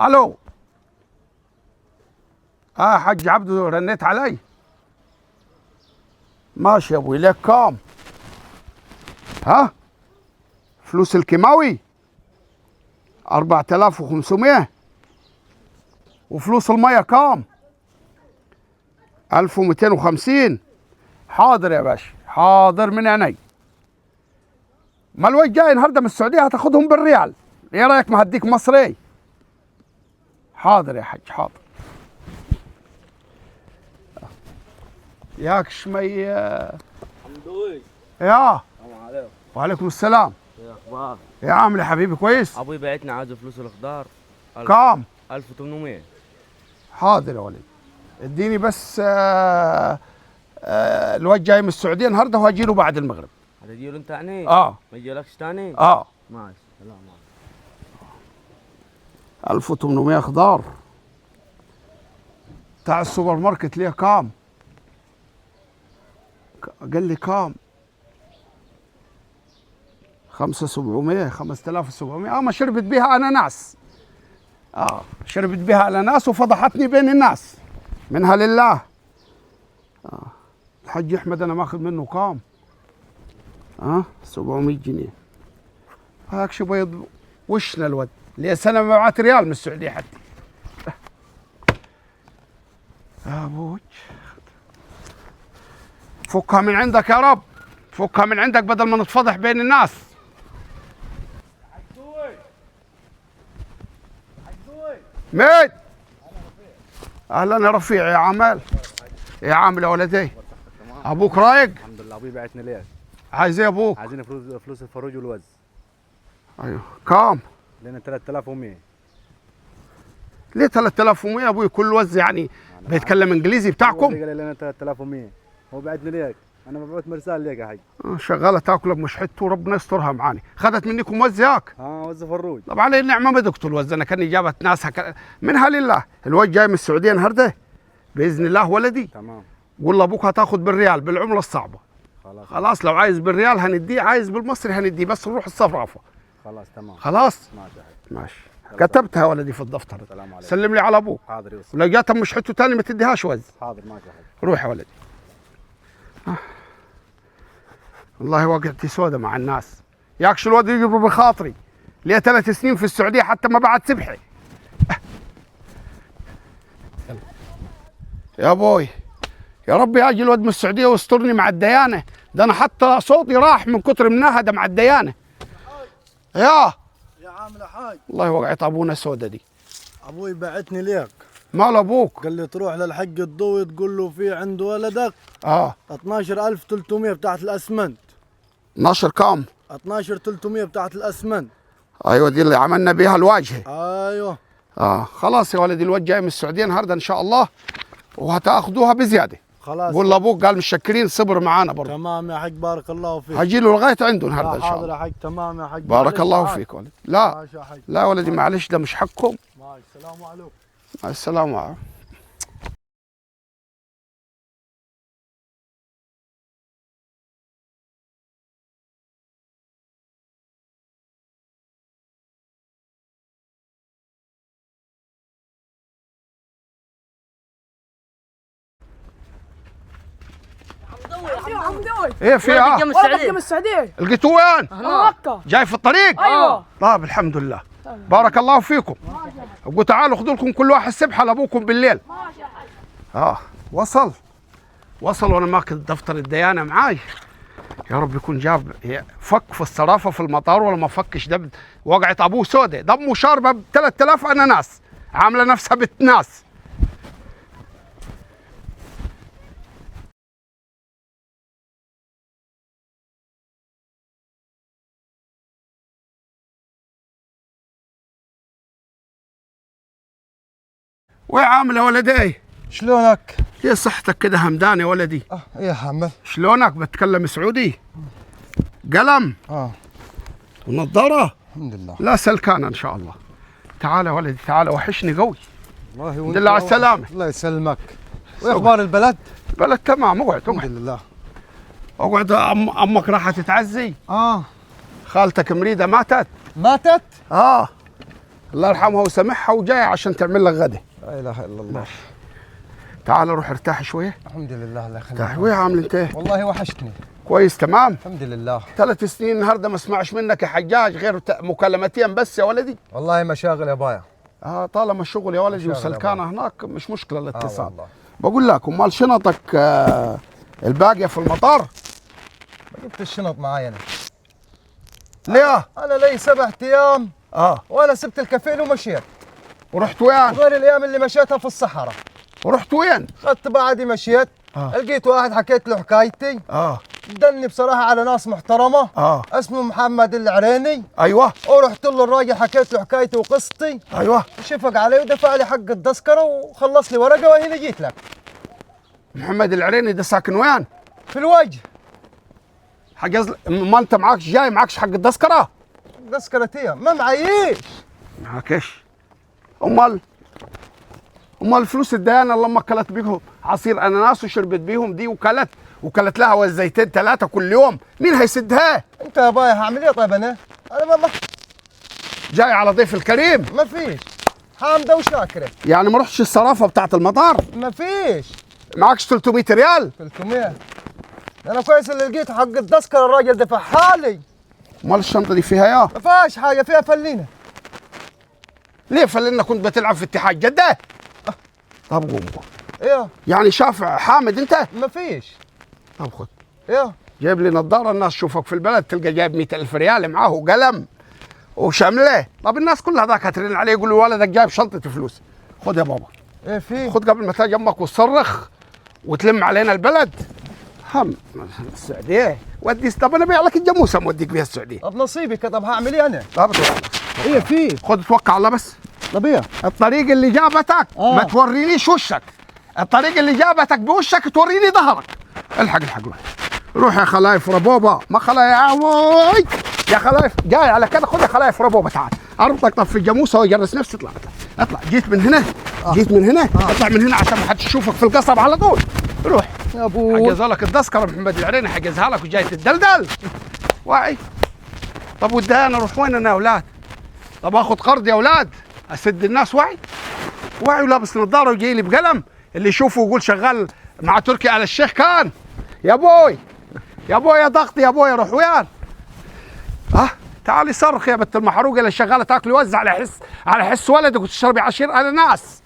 الو. حاج عبده رنيت علي. ماشي يا ابوي، لك كام؟ ها؟ فلوس الكيماوي 4500. وفلوس المية كام؟ 1250. حاضر يا باشا، حاضر من عيني. ما الواد جاي النهارده من السعودية هتاخدهم بالريال، ايه رايك ما هديك مصري؟ حاضر يا حاج، حاضر. ياك شمية. حمدوي. يا السلام عليكم. وعليكم السلام. يا اخبار؟ يا عامل يا حبيبي كويس؟ ابوي بعتني عايز فلوس الخضار. كام؟ 1800. حاضر يا ولد، اديني بس الواد جاي من السعوديه النهارده وهجي له بعد المغرب. هتجي له انت يعني؟ ما يجيلكش تاني؟ ماشي. سلام عليكم. 1800 خضار. بتاع السوبر ماركت ليه كام؟ قال لي كام؟ 5700 5700. ما شربت بيها اناناس. شربت بيها اناناس وفضحتني بين الناس، منها لله. الحاج احمد انا ماخذ منه كام؟ 700 جنيه. هاك شو بيض وشنا الود، لي سنه ما بعت ريال من السعوديه حتى. يا ابوي فكها من عندك يا رب، فكها من عندك بدل ما نتفضح بين الناس. مين؟ اهلا يا رفيع. يا عمال، يا عامل يا ولدي. ابوك رايق؟ الحمد لله. ابوي بعتني ليك. عايز ايه ابوك؟ عايزين فلوس الفروج والوز. ايوه كام؟ لنا 3100. ليه 3100 يا ابوي؟ كل وز يعني بيتكلم انجليزي بتاعكم؟ هو قال لنا 3100. هو بعتني ليك، انا ببعت مرسال ليك يا حاج. شغاله تاكل بمش حته وربنا يسترها معاني. خدت منكم وز ياك؟ وز فروج. طب علي النعمه ما دقتوا الوز، انا كاني جابت ناسها منها لله. الوز جاي من السعوديه النهارده باذن الله ولدي. تمام. قول لابوك هتاخذ بالريال بالعمله الصعبه. خلاص لو عايز بالريال هنديه، عايز بالمصري هنديه، بس نروح الصفرافه. خلاص تمام. خلاص ماشي يا حاج. ماشي. كتبتها يا ولدي في الدفتر. السلام عليكم. سلم لي على ابوك. حاضر يوسف. ولو جاتها مش حته ثاني ما تديهاش وز. حاضر ماشي يا حاج. روح يا ولدي. والله وقعتي سودة مع الناس. ياكش الواد يجبر بخاطري، ليه 3 سنين في السعوديه حتى ما بعد سبحي. يا ابوي يا رب يجي الواد من السعوديه ويسترني مع الديانه، ده انا حتى صوتي راح من كتر مناهده مع الديانه. يا عامل يا حاج. والله وقعت ابونا سودة دي. ابوي بعتني ليك. مال ابوك؟ قال لي تروح للحق الضوي تقول له في عنده ولدك 12300 بتاعت الاسمنت. 12 كام؟ 12300 بتاعت الاسمنت. ايوه دي اللي عملنا بيها الواجهه. ايوه. خلاص يا ولدي، الواد جاي من السعوديه النهارده ان شاء الله وهتاخذوها بزياده. خلاص. قول لابوك قال متشكرين صبر معانا برضه. تمام يا حاج، بارك الله فيك. هجي له لغايه عنده النهارده ان شاء حاضر الله. يا حاج. تمام يا حاج. بارك الله فيك ولد. لا ماشي يا حاج. لا ولدي معلش، ده مش حقكم. ماشي. السلام عليكم. مع السلامه. حمدوي. ايه في ولدك جاي من السعودية. لقيتوه وين؟ مكة. جاي في الطريق؟ ايوه. طيب الحمد لله. بارك الله فيكم. ابقوا تعالوا خذوا لكم كل واحد سبحه لابوكم بالليل. ماشي يا حاج. وصل وانا ماخذ دفتر الديانه معاي. يا رب يكون جاب فك في الصرافه في المطار ولا ما فكش. ده وقعت ابوه سودة، دمه شاربه ب 3000 اناناس، عامله نفسها بتناس. ويا عامل يا ولدي؟ شلونك؟ كيف صحتك كده همدان يا ولدي؟ يا حمل. شلونك؟ بتكلم سعودي؟ قلم؟ ونظارة؟ الحمد لله. لا سلكانة ان شاء الله. تعال يا ولدي تعال، وحشني قوي. والله الحمد لله على السلامة. الله يسلمك. واخبار البلد؟ البلد تمام. اقعد الحمد لله. اقعد. امك راحت تعزي؟ اه. خالتك مريدة ماتت؟ ماتت؟ الله يرحمها ويسامحها وجايه عشان تعمل لك غدا. لا اله الا الله. تعال روح ارتاح شويه. الحمد لله الله يخليك. ارتاح. ويا عامل انت ايه؟ والله وحشتني. كويس تمام؟ الحمد لله. 3 سنين النهارده ما اسمعش منك يا حجاج غير مكالمتين بس يا ولدي. والله مشاغل يا بايا. طالما الشغل يا ولدي مشاغل وسلكانه هناك مش مشكله الاتصال. والله. بقول لك امال شنطك الباقيه في المطار؟ ما جبت الشنط معايا انا. ليه؟ انا لي 7 ايام وانا سبت الكفيل ومشيت. ورحت وين؟ غير الايام اللي مشيتها في الصحراء. ورحت وين؟ خدت بعدي مشيت. لقيت واحد حكيت له حكايتي. دلني بصراحه على ناس محترمه. اسمه محمد العريني. ايوه. ورحت له الراجل حكيت له حكايتي وقصتي. ايوه. وشفق علي ودفع لي حق التذكره وخلص لي ورقه وهنا جيت لك. محمد العريني ده ساكن وين؟ في الوجه. حجز ما انت معكش جاي معكش حق التذكره؟ تذكرتي ما معيش. معكش. امال الفلوس الديانه اللي امك كلت بيهم عصير اناناس وشربت بيهم دي وكلت لها وزيتين 3 كل يوم، مين هيسدها؟ انت يا بايا هعمل ايه طيب انا ما جاي على ضيف الكريم؟ ما فيش. حامده وشاكره. يعني ما رحتش الصرافه بتاعت المطار؟ ما فيش. معكش 300 ريال؟ 300. انا كويس اللي لقيت حق التذكره الراجل دفعها لي. امال الشنطه دي فيها يا؟ ما فيهاش حاجه، فيها فلينه. ليه فلنا كنت بتلعب في اتحاد جده؟ طب قوم. ايه؟ يعني شافع حامد انت؟ ما فيش. طب خد. ايه؟ جايب لي نظاره الناس تشوفك في البلد تلقى جايب 100,000 ريال معاه وقلم وشمله. طب الناس كلها ذاك هترن عليه يقولوا ولدك جايب شنطه فلوس. خد يا بابا. ايه في؟ خد قبل ما تاجي امك وتصرخ وتلم علينا البلد. هم السعوديه ودي. طب انا بيع لك الجاموسه موديك بيها السعوديه. طب نصيبي طب هعمل ايه انا؟ طب ايه في؟ خد توكل على الله بس. طب ايه؟ الطريق اللي جابتك ما تورينيش وشك. الطريق اللي جابتك بوشك توريني ظهرك. الحق روح يا خلايف ربوبه. ما خلايف يا خلايف جاي على كده. خد يا خلايف ربوبه تعال اربطك. طب في الجاموسه ويجرس نفسي. اطلع جيت من هنا. جيت من هنا. اطلع من هنا عشان ما حدش يشوفك في القصب على طول. روح يا ابوي. حجزها لك التذكره محمد العريني حجزها لك وجاي تتدلدل. واعي. طب والدهانه اروح وين انا يا اولاد؟ طب اخذ قرض يا اولاد اسد الناس. وعي ولابس نظاره وجاي لي بقلم. اللي يشوفه يقول شغال مع تركي آل الشيخ كان. يا ابوي يا ضغطي يا ابوي روح وين؟ تعالي صرخ يا بنت المحروقه اللي شغاله تاكل وزع على حس ولدك وتشربي عصير اناناس.